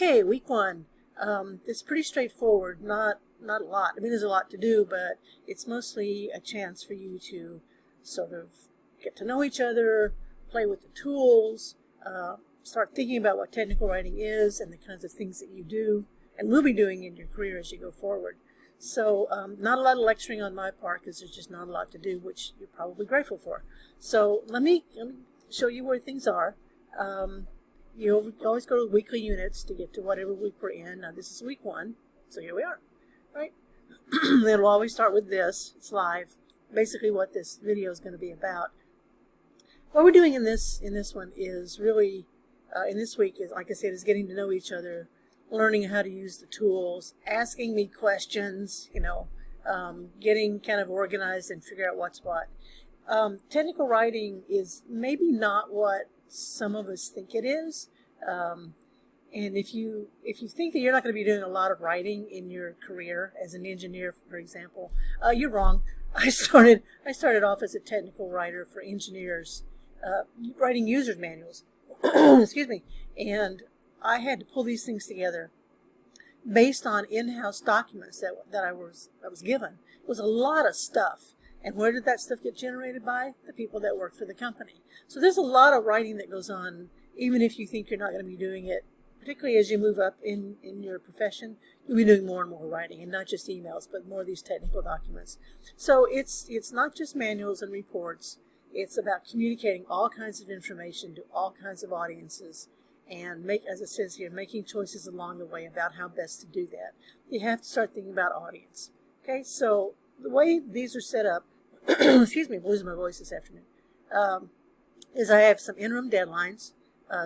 Okay, week one. It's pretty straightforward, not a lot. I mean, there's a lot to do, but it's mostly a chance for you to sort of get to know each other, play with the tools, start thinking about what technical writing is and the kinds of things that you do and will be doing in your career as you go forward. So not a lot of lecturing on my part because there's just not a lot to do, which you're probably grateful for. So let me show you where things are. You always go to weekly units to get to whatever week we're in. Now this is week one, so here we are, right? It'll always start with this. It's live. Basically what this video is going to be about. What we're doing in this one is really, in this week, is like I said, is getting to know each other, learning how to use the tools, asking me questions, getting kind of organized and figure out what's what. Technical writing is maybe not what some of us think it is, and if you think that you're not going to be doing a lot of writing in your career as an engineer, for example, you're wrong. I started off as a technical writer for engineers, writing users manuals. Excuse me, and I had to pull these things together based on in-house documents that I was given. It was a lot of stuff. And where did that stuff get generated by? The people that work for the company. So there's a lot of writing that goes on, even if you think you're not going to be doing it, particularly as you move up in your profession, you'll be doing more and more writing, and not just emails, but more of these technical documents. So it's not just manuals and reports. It's about communicating all kinds of information to all kinds of audiences, and as it says here, making choices along the way about how best to do that. You have to start thinking about audience. Okay, so the way these are set up, excuse me, I'm losing my voice this afternoon, is I have some interim deadlines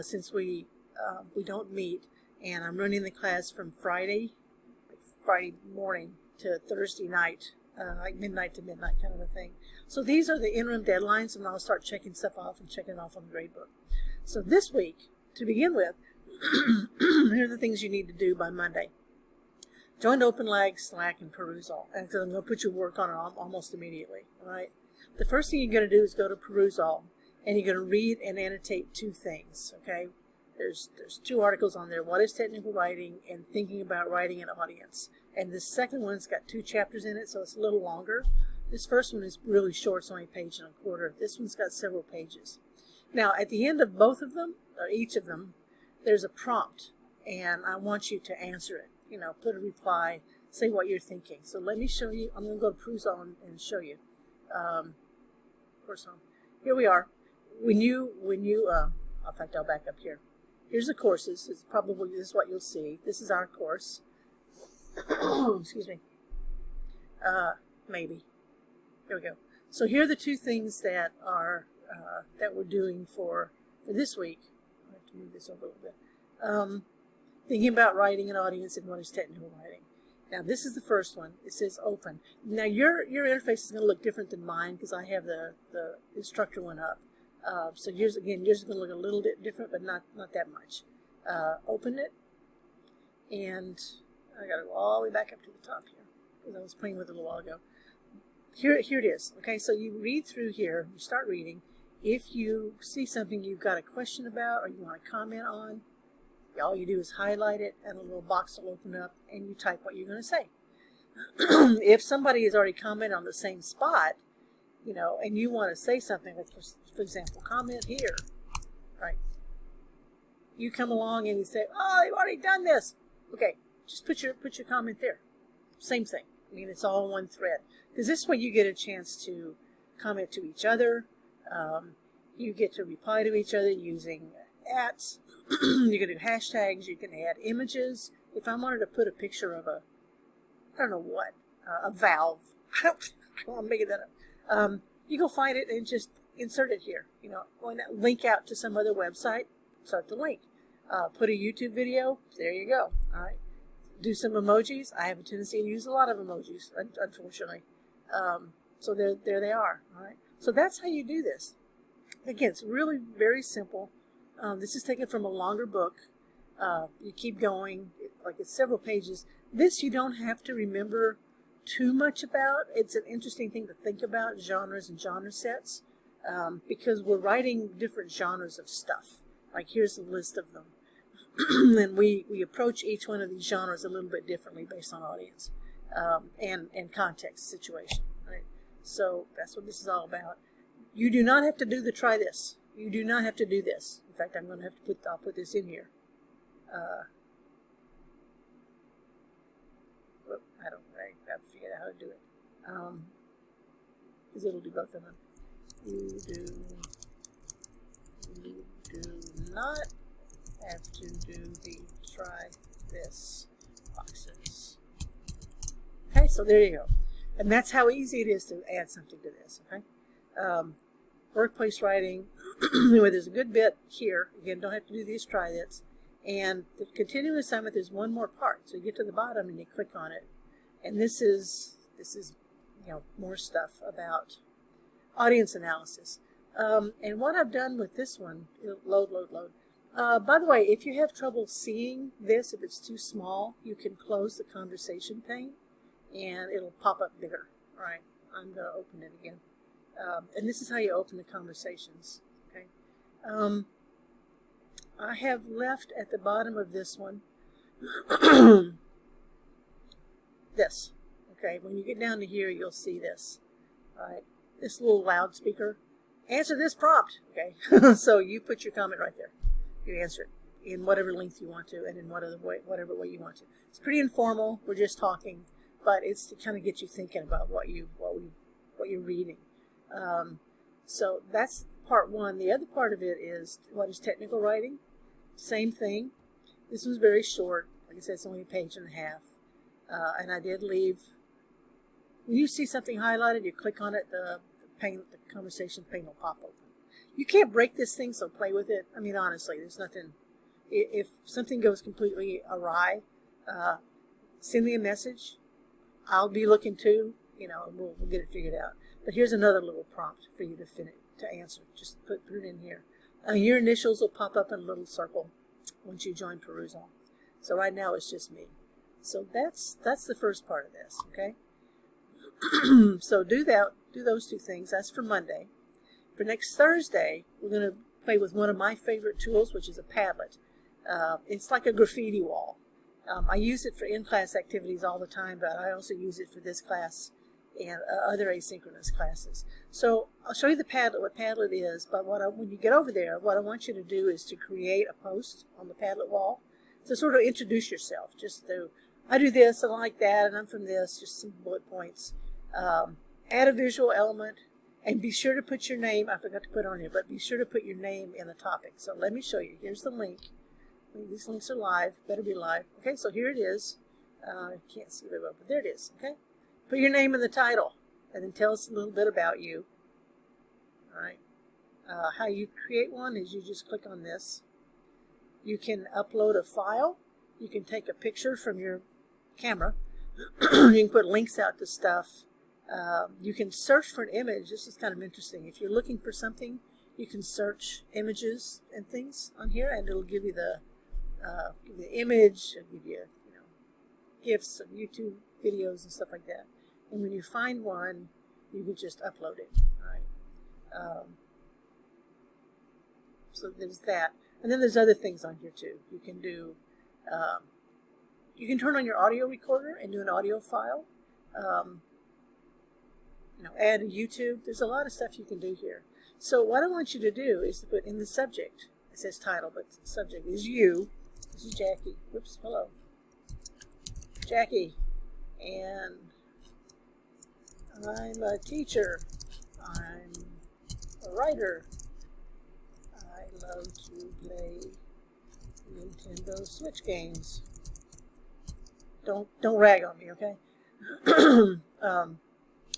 since we don't meet, and I'm running the class from Friday morning to Thursday night, like midnight to midnight kind of a thing. So these are the interim deadlines, and I'll start checking stuff off and checking it off on the gradebook. So this week, to begin with, here are the things you need to do by Monday. Join OpenLag, Slack, and Perusall. And I'm going to put your work on it almost immediately. All right. The first thing you're going to do is go to Perusall, and you're going to read and annotate two things. Okay. There's two articles on there. What is technical writing and thinking about writing an audience. And this second one's got 2 chapters in it, so it's a little longer. This first one is really short, it's only a page and a quarter. This one's got several pages. Now, at the end of both of them, or each of them, there's a prompt, and I want you to answer it. Put a reply, say what you're thinking. So let me show you. I'm going to go to Perusall and show you. Course home. Here we are. In fact, I'll back up here. Here's the courses. This is what you'll see. This is our course. Excuse me. Maybe. Here we go. So here are the two things that are that we're doing for this week. I have to move this over a little bit. Thinking about writing an audience and what is technical writing. Now this is the first one. It says open. Now your interface is going to look different than mine because I have the instructor one up. So yours is going to look a little bit different, but not that much. Open it, and I got to go all the way back up to the top here because I was playing with it a little while ago. Here it is. Okay, so you read through here. You start reading. If you see something you've got a question about or you want to comment on, all you do is highlight it, and a little box will open up, and you type what you're going to say. If somebody has already commented on the same spot, and you want to say something, like for example, comment here, right? You come along and you say, "Oh, you've already done this." Okay, just put your comment there. Same thing. I mean, it's all one thread because this way you get a chance to comment to each other. You get to reply to each other using @. You can do hashtags. You can add images. If I wanted to put a picture of a valve, I'm making that up. You go find it and just insert it here. Link out to some other website. Start the link. Put a YouTube video. There you go. All right. Do some emojis. I have a tendency to use a lot of emojis, unfortunately. So there they are. All right. So that's how you do this. Again, it's really very simple. This is taken from a longer book. You keep going, like it's several pages. This you don't have to remember too much about. It's an interesting thing to think about, genres and genre sets, because we're writing different genres of stuff. Like here's a list of them. and we approach each one of these genres a little bit differently based on audience and context situation. Right? So that's what this is all about. You do not have to do the try this. You do not have to do this. In fact, I'm going to have to I'll put this in here. I've figured out how to do it. Because it'll do both of them. You do not have to do the try this boxes. Okay, so there you go. And that's how easy it is to add something to this, okay? Workplace writing, anyway, there's a good bit here. Again, don't have to do these try this. And the continuing assignment, there's one more part. So you get to the bottom and you click on it. And this is more stuff about audience analysis. And what I've done with this one, load. By the way, if you have trouble seeing this, if it's too small, you can close the conversation pane and it'll pop up bigger. All right, I'm going to open it again. And this is how you open the conversations. Okay. I have left at the bottom of this one this. Okay, when you get down to here, you'll see this. All right, this little loudspeaker. Answer this prompt. Okay, so you put your comment right there. You answer it in whatever length you want to, and in whatever way you want to. It's pretty informal. We're just talking, but it's to kind of get you thinking about what you're reading. So that's part one. The other part of it is what is technical writing. Same thing. This was very short. Like I said, it's only a page and a half. And I did leave. When you see something highlighted, you click on it, the conversation pane will pop open. You can't break this thing, so play with it. I mean, honestly, there's nothing. If something goes completely awry, send me a message. I'll be looking too, and we'll get it figured out. But here's another little prompt for you to answer. Just put it in here. Your initials will pop up in a little circle once you join Perusal. So right now it's just me. So that's the first part of this, okay? So do those two things. That's for Monday. For next Thursday, we're going to play with one of my favorite tools, which is a Padlet. It's like a graffiti wall. I use it for in-class activities all the time, but I also use it for this class and other asynchronous classes. So I'll show you the Padlet, what Padlet is, but when you get over there, what I want you to do is to create a post on the Padlet wall to sort of introduce yourself. Just to, I do this, I like that, and I'm from this, just some bullet points. Add a visual element, and be sure to put your name, I forgot to put on here, but be sure to put your name in the topic. So let me show you. Here's the link. These links are live, better be live. Okay, so here it is. I can't see very well, but there it is, okay? Put your name in the title, and then tell us a little bit about you. All right. How you create one is you just click on this. You can upload a file. You can take a picture from your camera. You can put links out to stuff. You can search for an image. This is kind of interesting. If you're looking for something, you can search images and things on here, and it'll give you the image, it'll give you, GIFs of YouTube videos and stuff like that. And when you find one, you can just upload it. All right. So there's that. And then there's other things on here too. You can do, you can turn on your audio recorder and do an audio file. Add a YouTube. There's a lot of stuff you can do here. So what I want you to do is to put in the subject. It says title, but the subject is you. This is Jackie. Whoops, hello. Jackie. And I'm a teacher. I'm a writer. I love to play Nintendo Switch games. Don't rag on me, okay?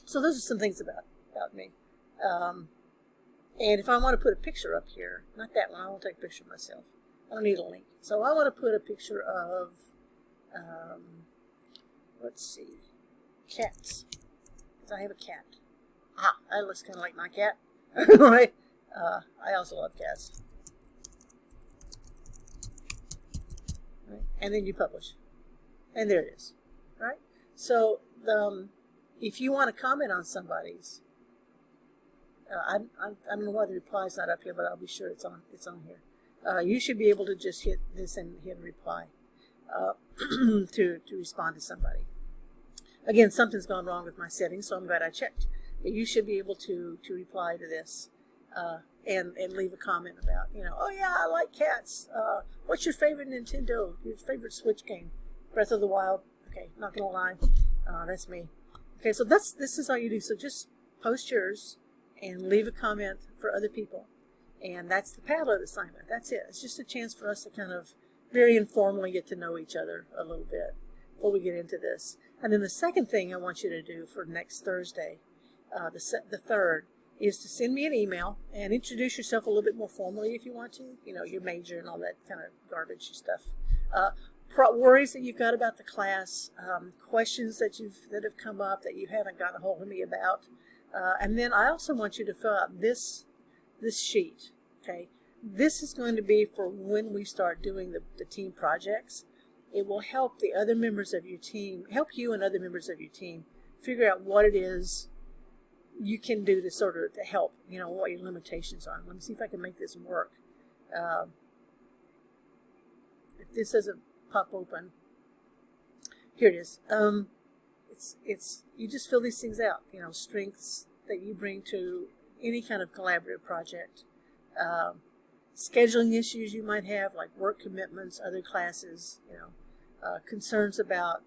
So those are some things about me. And if I want to put a picture up here, not that one, I won't take a picture of myself. I don't need a link. So I want to put a picture of, let's see, cats. Because I have a cat. That looks kind of like my cat. Right? I also love cats. Right? And then you publish. And there it is. Right? So if you want to comment on somebody's, I don't know why the reply's not up here, but I'll be sure it's on here. you should be able to just hit this and hit reply to respond to somebody. Again, something's gone wrong with my settings, so I'm glad I checked. But you should be able to reply to this and leave a comment about, oh yeah, I like cats. What's your favorite Nintendo? Your favorite Switch game? Breath of the Wild. Okay, not gonna lie, that's me. Okay, so this is all you do. So just post yours and leave a comment for other people. And that's the Padlet assignment. That's it. It's just a chance for us to kind of very informally get to know each other a little bit before we get into this. And then the second thing I want you to do for next Thursday, the 3rd, is to send me an email and introduce yourself a little bit more formally if you want to. Your major and all that kind of garbage stuff. Worries that you've got about the class, questions that have come up that you haven't gotten a hold of me about. And then I also want you to fill out this sheet. Okay, this is going to be for when we start doing the team projects. It will help the other members of your team, help you and other members of your team figure out what it is you can do to sort of help, what your limitations are. Let me see if I can make this work. If this doesn't pop open, here it is. It's you just fill these things out, strengths that you bring to any kind of collaborative project. Scheduling issues you might have, like work commitments, other classes, concerns about,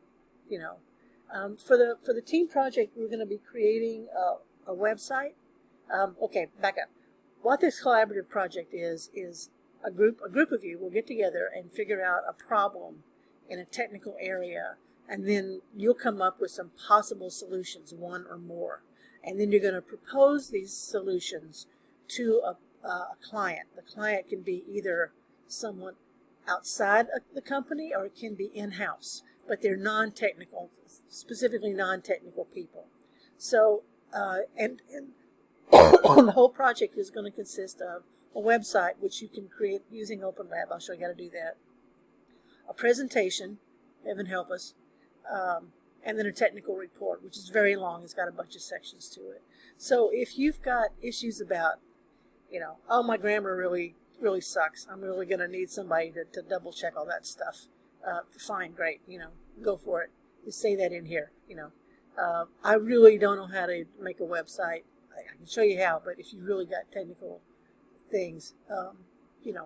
for the team project, we're going to be creating a website. Okay, back up. What this collaborative project is a group of you will get together and figure out a problem in a technical area, and then you'll come up with some possible solutions, one or more. And then you're going to propose these solutions to a client. The client can be either someone outside of the company or it can be in-house, but they're non-technical, specifically non-technical people. So, and the whole project is going to consist of a website which you can create using OpenLab. I'll show you how to do that. A presentation, heaven help us, and then a technical report, which is very long. It's got a bunch of sections to it. So if you've got issues about, oh, my grammar really sucks, I'm really going to need somebody to double check all that stuff. Fine, great, go for it. You say that in here, I really don't know how to make a website. I can show you how, but if you really got technical things,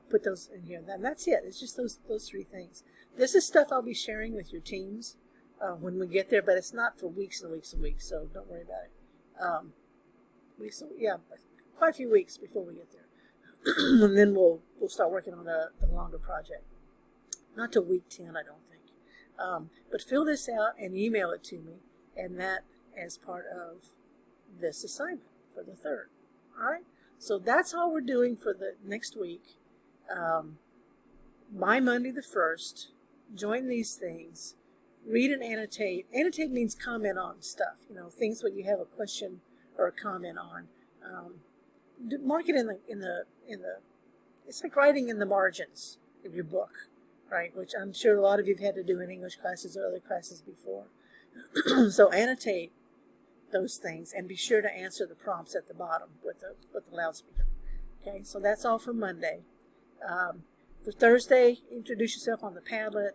put those in here. Then that's it. It's just those 3 things. This is stuff I'll be sharing with your teams when we get there, but it's not for weeks and weeks and weeks, so don't worry about it. Quite a few weeks before we get there. And then we'll start working on the longer project. Not till week 10, I don't think. But fill this out and email it to me, and that as part of this assignment for the 3rd. All right? So that's all we're doing for the next week. By Monday the 1st, join these things. Read and annotate. Annotate means comment on stuff. Things that you have a question or a comment on. Mark it in the. It's like writing in the margins of your book, right? Which I'm sure a lot of you've had to do in English classes or other classes before. So annotate those things and be sure to answer the prompts at the bottom with the loudspeaker. Okay, so that's all for Monday. For Thursday, introduce yourself on the Padlet.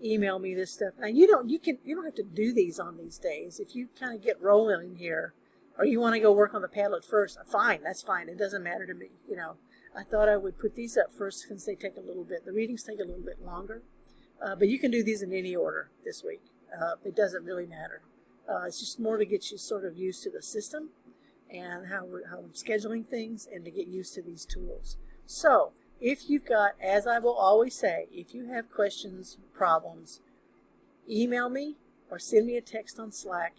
Email me this stuff. Now you don't have to do these on these days. If you kind of get rolling in here, or you want to go work on the Padlet first, fine, that's fine. It doesn't matter to me. I thought I would put these up first since they take a little bit. The readings take a little bit longer, but you can do these in any order this week. It doesn't really matter. It's just more to get you sort of used to the system and how I'm scheduling things, and to get used to these tools. So if you've got, as I will always say, if you have questions, problems, email me or send me a text on Slack.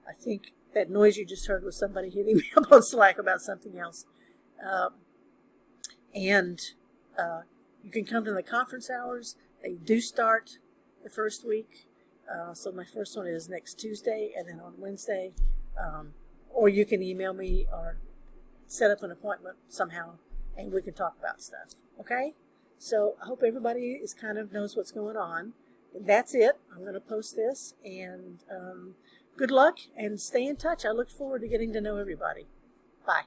I think that noise you just heard was somebody hitting me up on Slack about something else. You can come to the conference hours. They do start the first week. So my first one is next Tuesday, and then on Wednesday. Or you can email me or set up an appointment somehow, and we can talk about stuff. Okay? So I hope everybody knows what's going on. That's it. I'm going to post this, and good luck, and stay in touch. I look forward to getting to know everybody. Bye.